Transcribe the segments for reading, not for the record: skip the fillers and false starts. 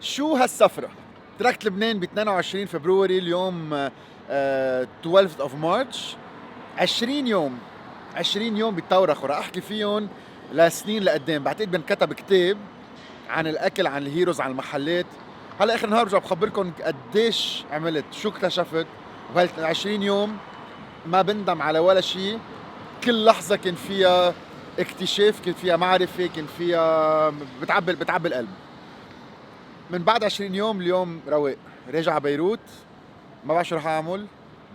شو هالسفرة؟ تركت لبنان ب 22 فبراير اليوم 12 of March. 20 يوم 20 يوم بيتطورخوا رح احكي فيهم لسنين لقدام. بعتقد بنكتب كتاب عن الاكل، عن الهيروز، عن المحلات. هلا اخر نهار برجع بخبركم قديش عملت، شو اكتشفت بهال 20 يوم. ما بندم على ولا شيء. كل لحظة كان فيها اكتشاف، كان فيها معرفة، كان فيها بتعبي القلب. من بعد 20 يوم اليوم رواق، راجع على بيروت. ما بعرف شو رح اعمل،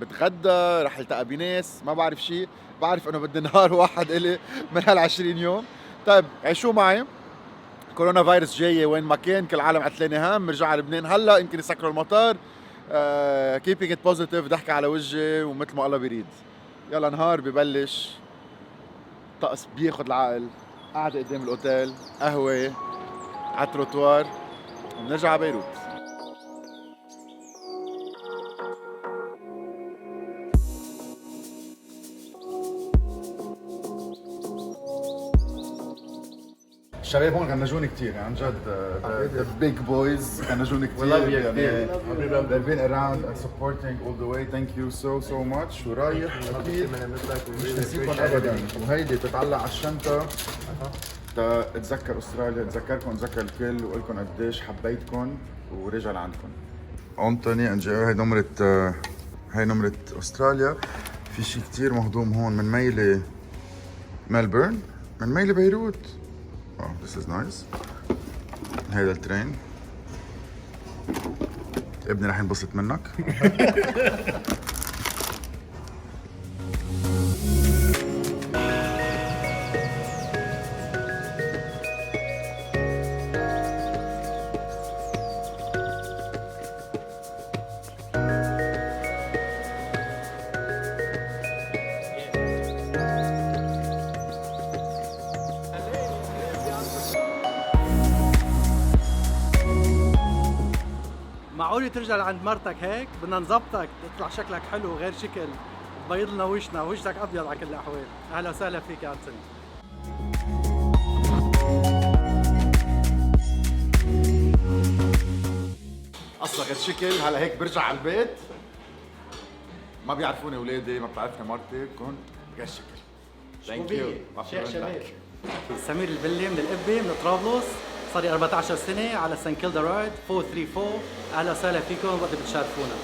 بتغدى، رح التقى بناس، ما بعرف شيء. بعرف انه بدي نهار واحد الي من هال 20 يوم. طيب عيشوا معي. كورونا فيروس جاية وين ما كان، كل العالم عتلانة هام. رجع على لبنان هلا، يمكن يسكروا المطار. كيبينج ات بوزيتيف، ضحكة على وجهي ومثل ما الله بيريد. يلا نهار ببلش، طقس بياخد العقل، قاعدة قدام الاوتيل، قهوة على التروتوار، وبنرجع على بيروت. الشباب هون غنجوني كثير يعني عن جد. The big boys غنجوني كثير. يعني they've been around and supporting all the way. Thank you so much. ورايح اكيد مش نسيبكم ابدا. وهيدي بتتعلق على الشنطه تتذكر استراليا، تذكركم، تذكر الكل، وقول لكم قديش حبيتكم ورجع لعندكم. انطوني انجيو، هي نمرة استراليا. في شيء كثير مهضوم هون من ميلي ملبورن، من ميلي بيروت. Oh, this is nice. هيدا الترين. ابني رح ينبسط منك. معقولة ترجع لعند مرتك هيك؟ بدنا نظبطك تطلع شكلك حلو وغير شكل، تبيض لنا وشنا، وجهك ابيض على كل الاحوال. اهلا وسهلا فيك يا انتوني. اصلك الشكل هلا هيك برجع على البيت، ما بيعرفوني اولادي، ما بتعرفني مرتي، بكون بهالشكل. ثانك يو. شيخ شباب. سمير البلي من القبه من طرابلس، صار لي 14 سنة على سان كيلدا رايد 434. اهلا وسهلا فيكم وقت بتشاركونا.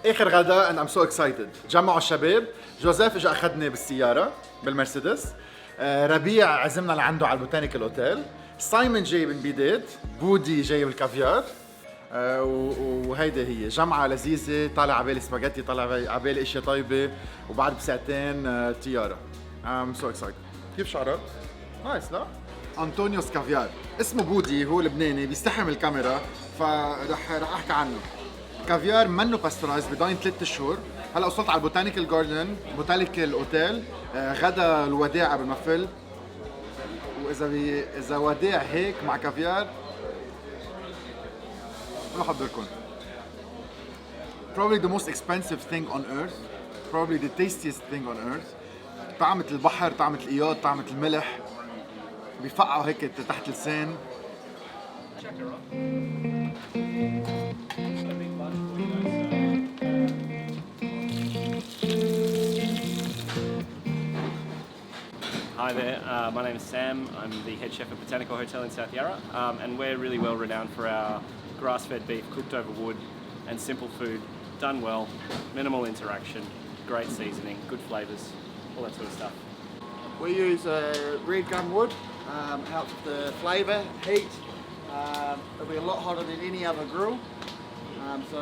اخر غداء and I'm so excited. جمعوا الشباب. جوزيف اجى اخذني بالسياره بالمرسيدس. ربيع عزمنا لعنده على البوتانيكال اوتيل. سايمون جاي من بيداد. بودي جاي بالكافيار. وهيدي هي جمعه لذيذه. طالع على بالي سباجيتي، طالع على بالي اشياء طيبه، وبعد بساعتين طياره. I'm so excited. كيف شعرك؟ نايس لا؟ انطونيوس كافيار. اسمه بودي، هو لبناني، بيستحي من الكاميرا، فرح احكي عنه. كافيار منه باسترايز، بضاين 3 شهور. هلا وصلت على البوتانيكال جاردن، بوتانيكال اوتيل. غدا الوداع قبل ما فل. واذا اذا وداع هيك مع كافيار انا بحضركم. Probably the most expensive thing on earth. Probably the tastiest thing on earth. طعمة البحر، طعمة الإياد، طعمة الملح، بيفقعوا هيك تحت اللسان. Hi there, my name is Sam. I'm the head chef at Botanical Hotel in South Yarra, and we're really well renowned for our grass-fed beef cooked over wood and simple food, done well, minimal interaction, great seasoning, good flavours, all that sort of stuff. We use red gum wood, helps with the flavour, heat. It'll be a lot hotter than any other grill, so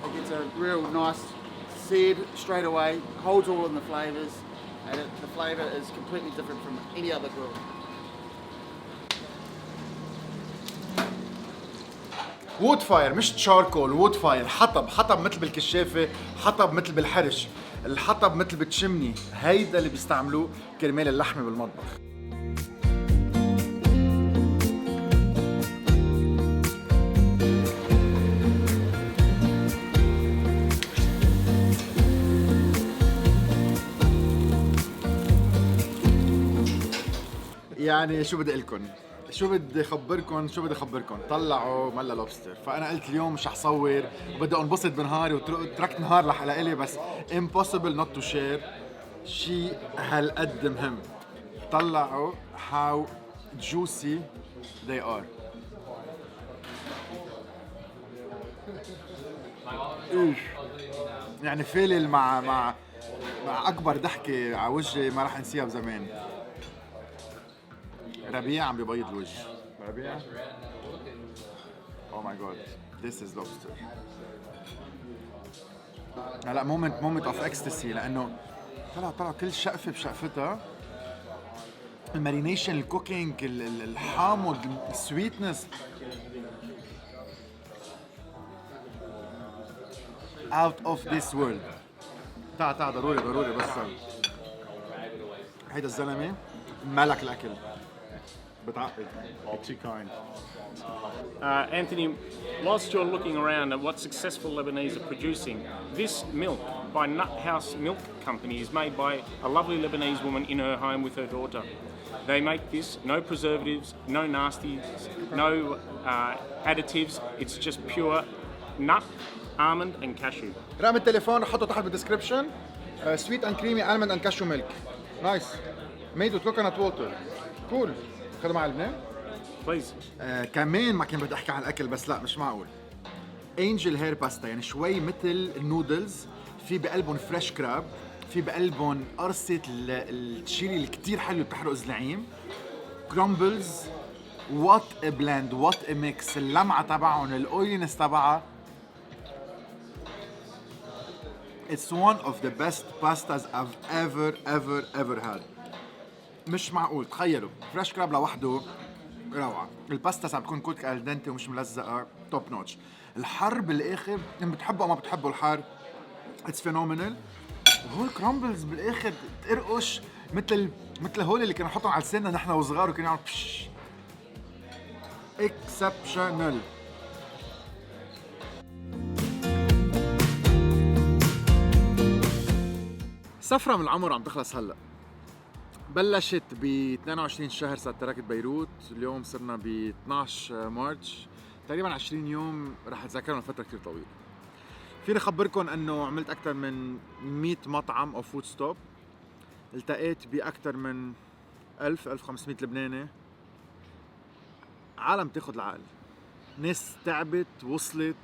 it gets a real nice seared straight away, holds all in the flavours, and the flavour is completely different from any other grill. وود فاير مش تشاركول، وود فاير. حطب مثل بالكشافه، حطب مثل بالحرش، الحطب مثل بالتشمني. هيدا اللي بيستعملوه كرمال اللحمه بالمطبخ. يعني شو بدي اقلكن، شو بدي اخبركن، طلعوا ملا لوبستر. فانا قلت اليوم مش رح صور وبدي انبسط بنهاري، وتركت نهار لحلقة بس impossible not to share شيء هالقد مهم. طلعوا how juicy they are. إيش يعني فيلل مع اكبر ضحكة على وجهي ما رح انسيها بزمان. ربيع عم بيبيض الوجه. ربيع oh my god this is lobster. هلا مومنت اوف اكستسي، لانه طلع كل شقفه بشقفتها. المارينيشن، الكوكينج، الحامض، السويتنس out of this world. تعا ضروري بس هيدا الزلمه ملك الاكل. بتعقد. Too kind. Anthony, whilst you're looking around at what successful Lebanese are producing, this milk by Nut House Milk Company is made by a lovely Lebanese woman in her home with her daughter. They make this, no preservatives, no nasties, no additives. It's just pure nut, almond and cashew. رقم التليفون حطه تحت بالدسكربشن. سويت اند كريمي almond and cashew milk. نايس. made with coconut water. cool. خدوا مع لبنان. Please. كمان ما كان بدي احكي عن الاكل بس لا مش معقول. انجل هير باستا، يعني شوي مثل النودلز، في بقلبهم فريش كراب، في بقلبهم قرصة التشيلي اللي كتير حلو بتحرق الزعيم، كرامبلز. وات ا بلاند، وات ا ميكس. اللمعة تبعهم، الاويلينس تبعها. It's one of the best pastas I've ever had. مش معقول. تخيلوا فريش كراب لوحده روعة. الباستا عم بتكون كوك الدنتي ومش ملزقة، توب نوتش. الحر بالاخر، ان بتحبوا او ما بتحبوا الحر، اتس فينومينال. وهو الكرامبلز بالاخر تقرقش مثل هول اللي كانوا نحطهم على لساننا نحن وصغار وكانوا يعملوا بش. اكسبشنال. سفرة من العمر عم تخلص هلا. بلشت ب 22 شهر ساعة تركت بيروت، اليوم صرنا ب 12 مارس، تقريبا 20 يوم رح اتذكرهم لفترة كتير طويلة. فيني اخبركم انه عملت اكثر من 100 مطعم او فود ستوب، التقيت باكثر من 1500 لبناني. عالم تاخد العقل، ناس تعبت وصلت،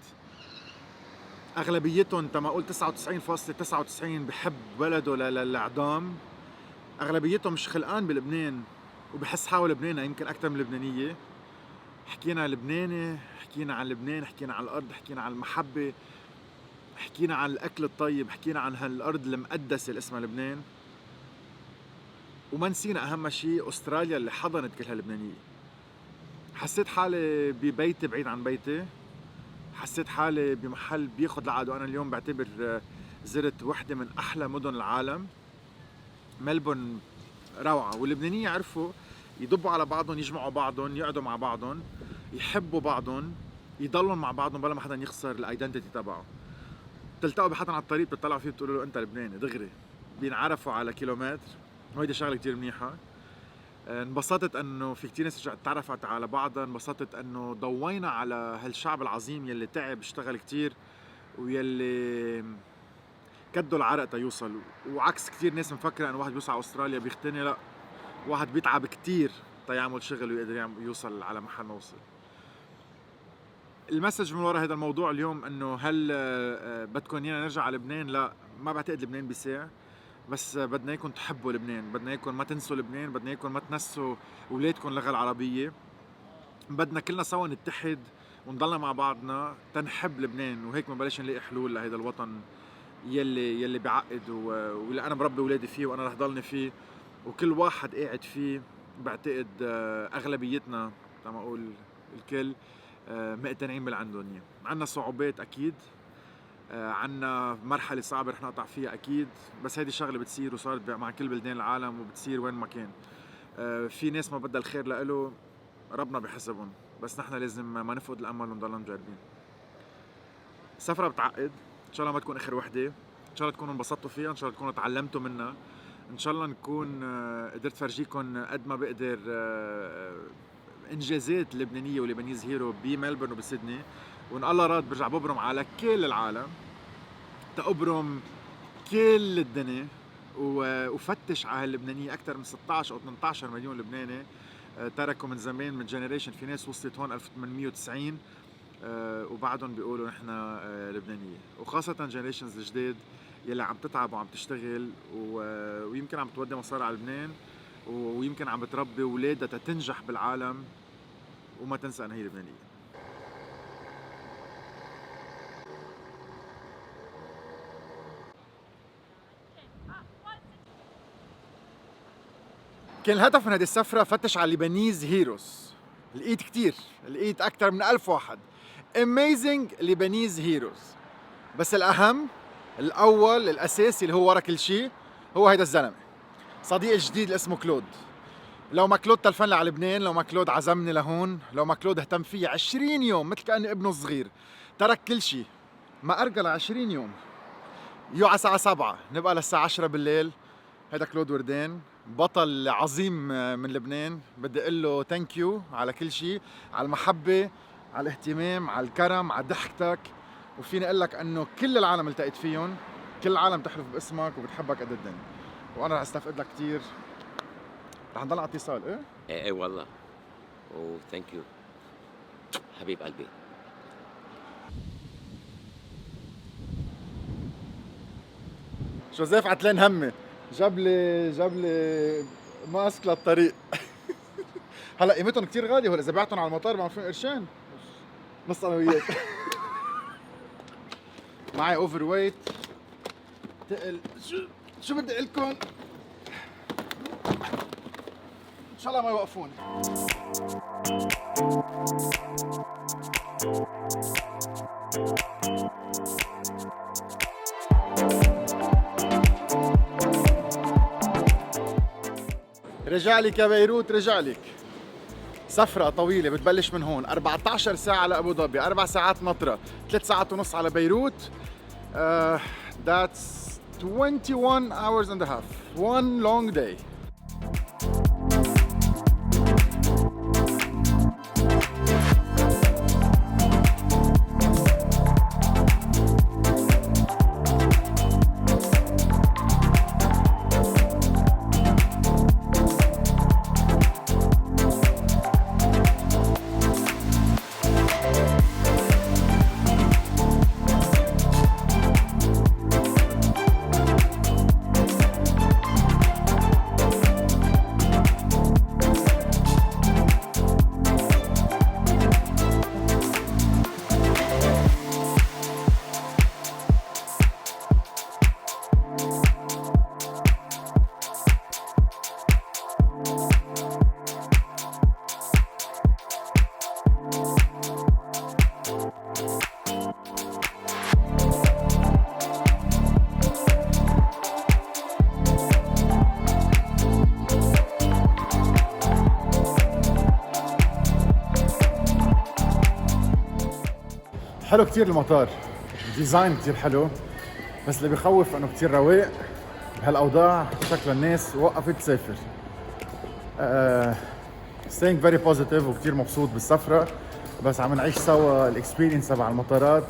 اغلبيتهم تما اقول 99.99 بحب بلده للاعدام. اغلبيتهم مش خلقان بلبنان وبحس حاله لبناني يمكن اكثر من لبنانيه. حكينا لبناني، حكينا عن لبنان، حكينا عن الارض، حكينا عن المحبه، حكينا عن الاكل الطيب، حكينا عن هالارض المقدسه اللي اسمها لبنان. وما نسينا اهم شيء استراليا اللي حضنت كل هاللبنانيه. حسيت حالي ببيتي بعيد عن بيتي، حسيت حالي بمحل بياخد العقل. وانا اليوم بعتبر زرت وحده من احلى مدن العالم. ملبورن روعه، واللبنانيه عرفوا يدبوا على بعضهم، يجمعوا بعضهم، يقعدوا مع بعضهم، يحبوا بعضهم، يضلوا مع بعضهم بلا ما حدا يخسر الايدنتيتي تبعه. تلتقوا بحدا على الطريق بتطلعوا فيه بتقولوا له انت لبناني دغري، بينعرفوا على كيلومتر، وهيدي شغله كتير منيحه. انبسطت انه في كتير ناس تعرفت على بعضها، انبسطت انه ضوينا على هالشعب العظيم يلي تعب اشتغل كتير ويلي كدوا العرق تيوصل. وعكس كتير ناس مفكره انه واحد بيوصل على استراليا بيغتني، لا، واحد بيتعب كتير تيعمل شغل ويقدر يوصل على محل ما وصل. المسج من وراء هذا الموضوع اليوم انه هل بدكم ايانا نرجع على لبنان؟ لا، ما بعتقد لبنان بيساع، بس بدنا اياكم تحبوا لبنان، بدنا اياكم ما تنسوا لبنان، بدنا اياكم ما تنسوا اولادكم اللغه العربيه. بدنا كلنا سوا نتحد ونضلنا مع بعضنا تنحب لبنان، وهيك بنبلش نلاقي حلول لهيدا الوطن يلي بيعقد واللي انا بربي اولادي فيه وانا رح ضلني فيه، وكل واحد قاعد فيه. بعتقد اغلبيتنا، لما اقول الكل، مقتنعين بالعندهم. عنا صعوبات أكيد، عنا مرحلة صعبة رح نقطع فيها أكيد، بس هيدي شغلة بتصير وصارت مع كل بلدان العالم وبتصير وين ما كان. في ناس ما بدها الخير لإله، ربنا بحسبهم، بس نحن لازم ما نفقد الأمل ونضلنا مجربين. السفرة بتعقد، إن شاء الله ما تكون آخر وحدة، إن شاء الله تكونوا انبسطتوا فيها، إن شاء الله تكونوا تعلمتوا منها، إن شاء الله نكون قدرت فرجيكم قد ما بقدر إنجازات اللبنانية ولبنانيز هيرو بملبورن وبسيدني، وإن الله راد برجع ببرم على كل العالم، تأبرم كل الدنيا وفتش على اللبنانية. أكثر من 16 أو 18 مليون لبناني تركوا من زمان، من جنريشن. في ناس وصلت هون 1890 وبعدهم بيقولوا نحن لبنانية، وخاصة جنريشنز الجداد يلي عم تتعب وعم تشتغل ويمكن عم تودي مصاري على لبنان، ويمكن عم بتربي اولادها تنجح بالعالم وما تنسى انها هي لبنانية. كان الهدف من هذه السفرة فتش على ليبانيز هيروز. لقيت كتير، لقيت أكتر من 1000 واحد amazing ليبانيز هيروز، بس الأهم الأول الأساسي اللي هو ورا كل شيء هو هيدا الزلمة صديق الجديد اللي اسمه كلود. لو ما كلود تلفن لي على لبنان، لو ما كلود عزمني لهون، لو ما كلود اهتم فيي 20 يوم مثل كأني ابنه الصغير، ترك كل شيء ما أرجع ل 20 يوم، يوعى الساعة 7 نبقى للساعة 10 بالليل. هيدا كلود وردان، بطل عظيم من لبنان. بدي اقول له ثانك يو على كل شيء، على المحبة، على الاهتمام، على الكرم، على ضحكتك. وفيني اقول لك انه كل العالم التقيت فيهم، كل العالم تحلف باسمك وبتحبك قد الدنيا، وانا رح استفقد لك كثير. رح نضل على اتصال. ايه والله. ثانك يو حبيب قلبي. جوزيف عتلان همي جاب لي ماسك للطريق. هلا قيمتهم كثير غاليه، ولا اذا بعتهم على المطار بعمل فيهم قرشين نص انا وياك. معي اوفر ويت تقل. شو بدي اقول لكم، ان شاء الله ما يوقفوني. رجعلك يا بيروت، رجعلك. سفرة طويلة بتبلش من هون، 14 ساعة لأبو ظبي، 4 ساعات نطرة، 3 ساعات ونص على بيروت. That's 21 hours and a half. One long day. حلو كتير المطار، ديزاين كتير حلو، بس اللي بيخوف انه كتير رواق بهالاوضاع. شكل الناس وقفت تسافر. staying very positive وكتير مبسوط بالسفرة، بس عم نعيش سوا الاكسبيرينس تبع المطارات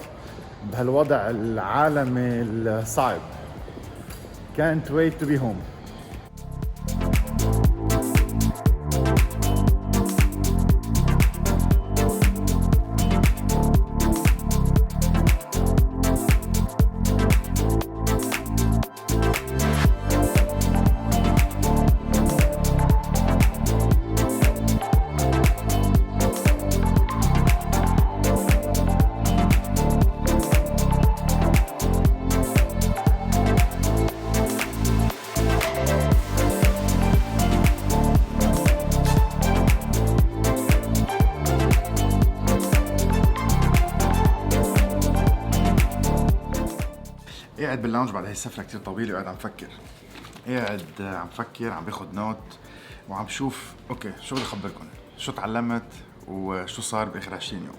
بهالوضع العالمي الصعب. can't wait to be home. قاعد باللاونج بعد هاي السفرة كتير طويلة وقاعد عم فكر. عم فكر، عم باخد نوت وعم شوف اوكي شو بدي اخبركم، شو تعلمت وشو صار باخر 20 يوم.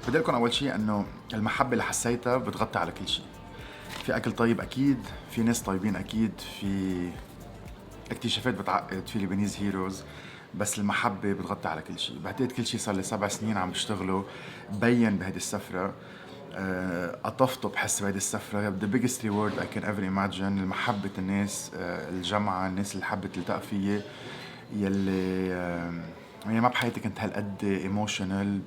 بدي لكم اول شيء انه المحبة اللي حسيتها بتغطي على كل شيء. في اكل طيب اكيد، في ناس طيبين اكيد، في اكتشافات بتعقد، في ليبانيز هيروز، بس المحبة بتغطي على كل شيء. بعتقد كل شيء صار لي 7 سنين عم بشتغله بين بهيدي السفرة. قطفته بحس بهيدي السفرة. the biggest reward I can ever imagine المحبة الناس، الجمعة، الناس اللي حبت تلتقى فيي، يلي يعني ما بحياتي كنت هالقد ايموشنال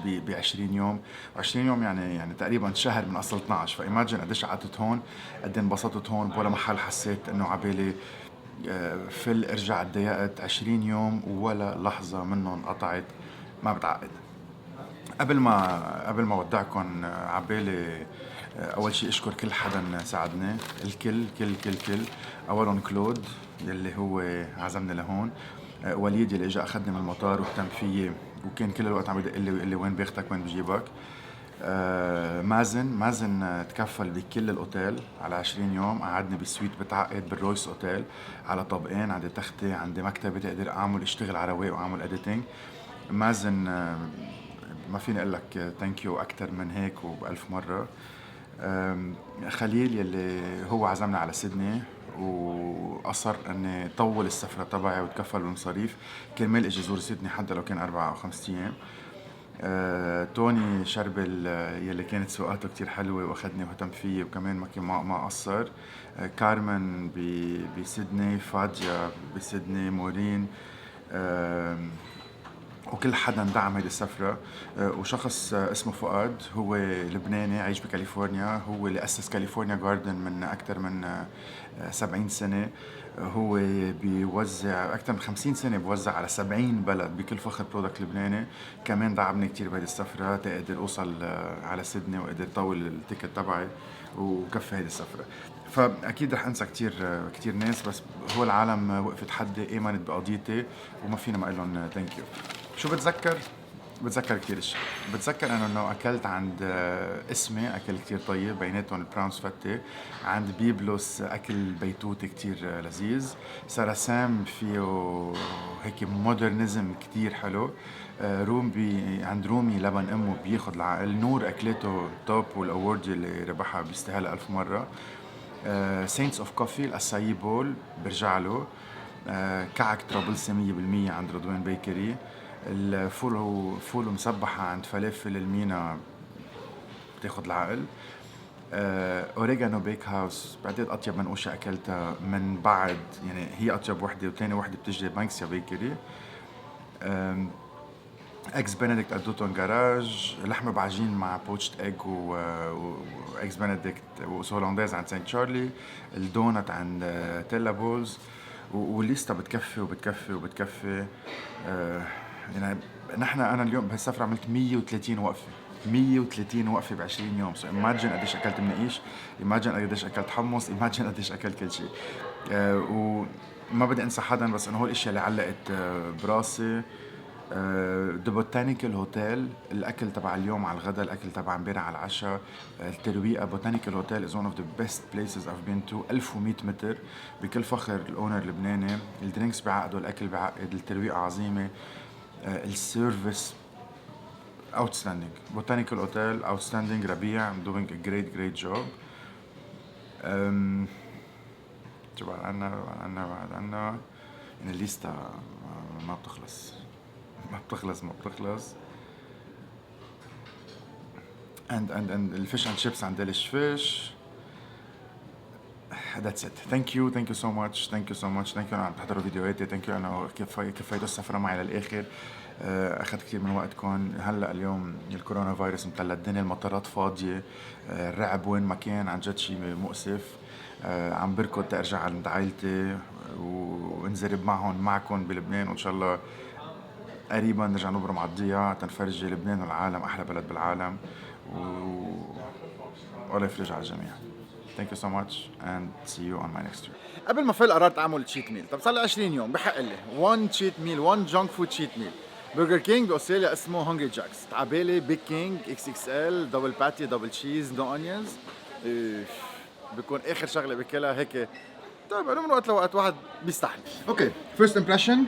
ب 20 يوم. و20 يوم يعني تقريبا شهر من اصل 12. فايماجن قديش قعدت هون، قد انبسطت هون، بولا محل حسيت انه عبالي فل ارجع اتضايقت. 20 يوم ولا لحظة منهم قطعت. ما بتعقد. قبل ما ودعكم عبالي اول شيء اشكر كل حدا ساعدني، الكل كل اولهم كلود يلي هو عزمني لهون، وليد يلي اجى اخذني من المطار واهتم فيي وكان كل الوقت عم يدق لي ويقول لي وين باخدك وين بجيبك. مازن تكفل بكل الاوتيل على 20 يوم، قعدني بالسويت بتعقد بالرويس اوتيل على طابقين، عندي تختي، عندي مكتبة تقدر اعمل اشتغل على رواق واعمل اديتنج. مازن ما فيني اقول لك ثانك يو اكثر من هيك وبألف مرة. خليل يلي هو عزمنا على سيدني واصر اني طول السفرة تبعي وتكفل بالمصاريف كرمال اجي زور سيدني حتى لو كان 4 أو 5 ايام. توني شربل يلي كانت سوقاته كتير حلوة واخدني واهتم فيي وكمان ما قصر. كارمن بسيدني، فاديا بسيدني، مورين، وكل حدا دعم هيدي السفرة. وشخص اسمه فؤاد هو لبناني عايش بكاليفورنيا، هو اللي أسس كاليفورنيا جاردن من أكثر من 70 سنة. هو بيوزع أكثر من 50 سنة، بيوزع على 70 بلد بكل فخر برودكت لبناني. كمان دعمني كتير بهيدي السفرة تقدر أوصل على سيدني وقدر طول التيكت تبعي وكفي هيدي السفرة. فأكيد رح أنسى كتير ناس، بس هو العالم وقفت حدي، آمنت بقضيتي وما فينا ما أقول لهم ثانك يو. شو بتذكر كتير اشياء. بتذكر انه اكلت عند اسمي اكل كتير طيب، بيناتهم البراونز فتة. عند بيبلوس اكل بيتوتي كتير لذيذ. ساراسام فيه هيك مودرنزم كتير حلو. عند رومي لبن امه بياخد العقل. نور اكلته توب والاورد اللي ربحها بيستاهلها 1000 مرة. سينتس اوف كوفي الاساي بول برجع له. كعك طرابلسي 100% عند رضوان بيكري. الفول مسبحة عند فلافل المينا بتاخد العقل. اوريجانو بيك هاوس بعتقد اطيب من اوشا اكلتها من بعد، يعني هي اطيب وحده وثاني وحده بتجي بانكسيا بيكري. اكس بنديكت ادوتون جراج. لحمه بعجين مع بوتشت ايج واكس بنديكت وسولنداز عند سانت شارلي. الدونت عند تيلا بولز. والليستا بتكفي. يعني انا اليوم بهالسفره عملت 130 وقفه. 130 وقفه ب 20 يوم. سو ايماجن قديش اكلت منقيش، ايماجن قديش اكلت حمص، ايماجن قديش اكلت كل شيء. وما بدي انسى حدا، بس انه هو الاشياء اللي علقت براسي. ذا بوتانيكال هوتيل، الاكل تبع اليوم على الغداء، الاكل تبع امبارح على العشاء، الترويقه. بوتانيكال هوتيل is one of the best places I've been to. 1100 متر بكل فخر. الاونر لبناني. الدرينكس بعقده، الاكل بعقد، الترويقه عظيمه، السيرفيس outstanding. Botanical Hotel outstanding. ربيع I'm doing a great job. شو بعد عنا يعني الليستا ما بتخلص. and الفيش اند شيبس عند ديليش فيش. That's it. Thank you so much. Thank you عم تحضروا فيديوهاتي. Thank you أنا كفايتوا السفرة معي للآخر. أخذت كتير من وقتكم. هلأ اليوم الكورونا فيروس مطلع الدنيا، المطارات فاضية، الرعب وين ما كان، عن جد شيء مؤسف. عم بركض ترجع عند عائلتي وانزرب معكم بلبنان، وإن شاء الله قريبا نرجع نبرم على الضياع تنفرجي لبنان والعالم أحلى بلد بالعالم، والله يفرج على الجميع. Thank you so much and see you on my next trip. قبل ما فل قررت اعمل تشيت ميل. طب صار لي 20 يوم بحق لي 1 تشيت ميل، 1 جانك فود تشيت ميل. برجر كينج باستراليا اسمه هونجري جاكس. تعبالي بيج كينج XXL دبل باتي دبل تشيز نو اونيونز. بيكون اخر شغله بكلها هيك. طيب من وقت لوقت واحد بيستحي. اوكي فيرست امبريشن،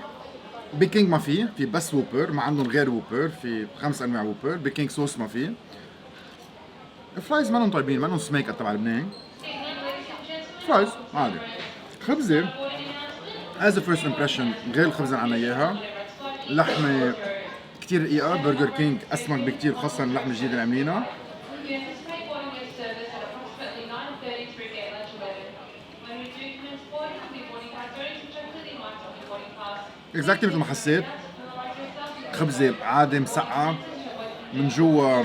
بيكينج ما في بس ووبر، ما عندهم غير ووبر، في 5 انواع ووبر. بيكينج صوص ما في. الفرايز مانهم طيبين، مانهم سميك تبع لبنان. فرايز عادي. خبزه از فيرست امبريشن غير الخبزه اللي عنا اياها. لحمه كتير رقيقه، برجر كينج اسمك بكتير، خاصه اللحمه الجديده اللي عاملينها. اكزاكتلي مثل ما حسيت، خبزه عادي مسقعه من جوا،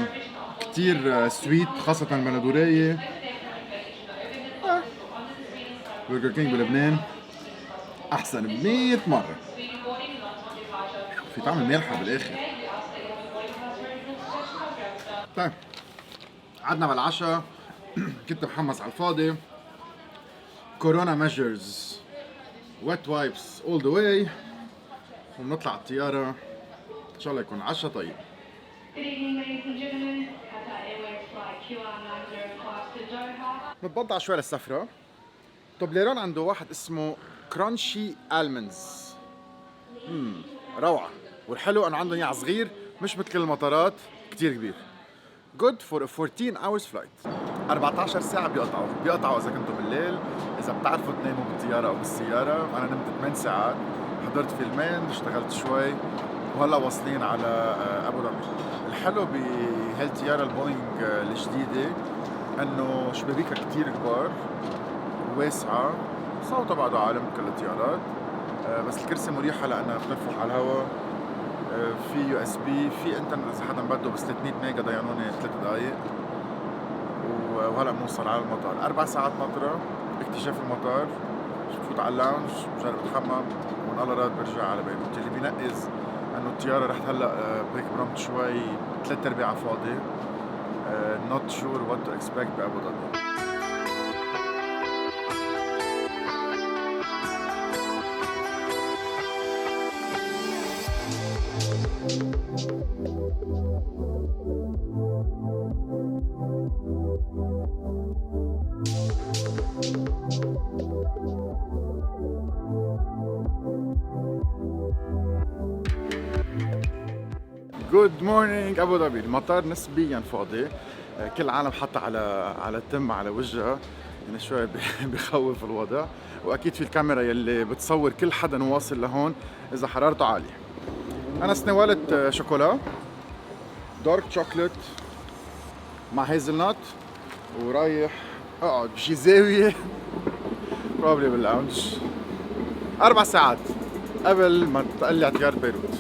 كتير سويت، خاصه البندورايه. برجر كينج بلبنان احسن ب 100 مره، في طعم الملحه بالاخر. طيب قعدنا بالعشاء، كنت محمس على الفاضي. كورونا ميجرز، ويت وايبس اول ذا واي، وبنطلع على الطياره. ان شاء الله يكون عشاء طيب. بتبضع شوي للسفره. توبليرون عنده واحد اسمه كرانشي المنز، روعه. والحلو انه عندهم اياه صغير، مش مثل كل المطارات كتير كبير. good for a 14 hours flight. 14 ساعة بيقطعوا إذا كنتوا بالليل، إذا بتعرفوا تناموا بالطيارة أو بالسيارة. أنا نمت 8 ساعات، حضرت فيلمين، اشتغلت شوي، وهلا واصلين على أبو ظبي. الحلو بهالطيارة البوينغ الجديدة إنه شبابيكها كتير كبار وواسعة، صوتها بعده عالم كل الطيارات، بس الكرسي مريحة لأنها بتنفخ على الهواء. في يو اس بي، في انترنت اذا حدا بده، بس 300 ميجا ضيعوني 3 دقائق. وهلا بنوصل على المطار. 4 ساعات نطرة، اكتشاف المطار، بفوت على اللاونج، بجرب اتحمم، وان الله راد برجع على بيروت. اللي بينقز انه الطيارة رحت هلا هيك برمت شوي 3/4 فاضي. not sure what to expect بأبو ظبي. جود مورنينج ابو ظبي. المطار نسبيا فاضي، كل العالم حاطه على التم على وجهها، يعني شوي بخوف الوضع. واكيد في الكاميرا يلي بتصور كل حدا واصل لهون اذا حرارته عاليه. انا تناولت شوكولا دارك شوكليت مع هيزل نات، ورايح اقعد بشي زاويه بروبلي باللاونج 4 ساعات قبل ما تقلع طيارة بيروت.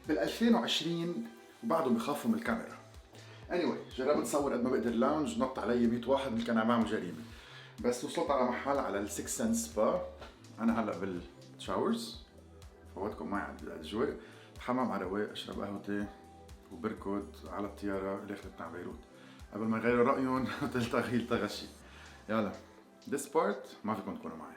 بال 2020 وبعده بخافوا من الكاميرا. anyway جربت اصور قد ما بقدر لاونج، نط علي 100 واحد اللي كان عم يعمل جريمه، بس وصلت على محل على ال6 سنت سبا. انا هلا بالشاورز، فوتكم معي على الاجواء، حمام على رواق، اشرب قهوتي وبركض على الطياره الاخر بتاع بيروت قبل ما يغيروا رايهم وتلتغي غشي. يلا this part ما فيكم تكونوا معي.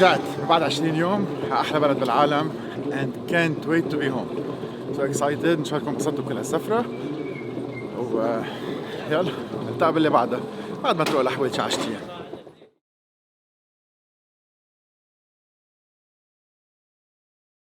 رجعت بعد 20 يوم على احلى بلد بالعالم and can't wait to be home. سو اكسايتد، ان شاء الله تكونوا انبسطتوا بكل هالسفره. يلا نلتقى باللي بعدها بعد ما تروق الاحوال شعشتين.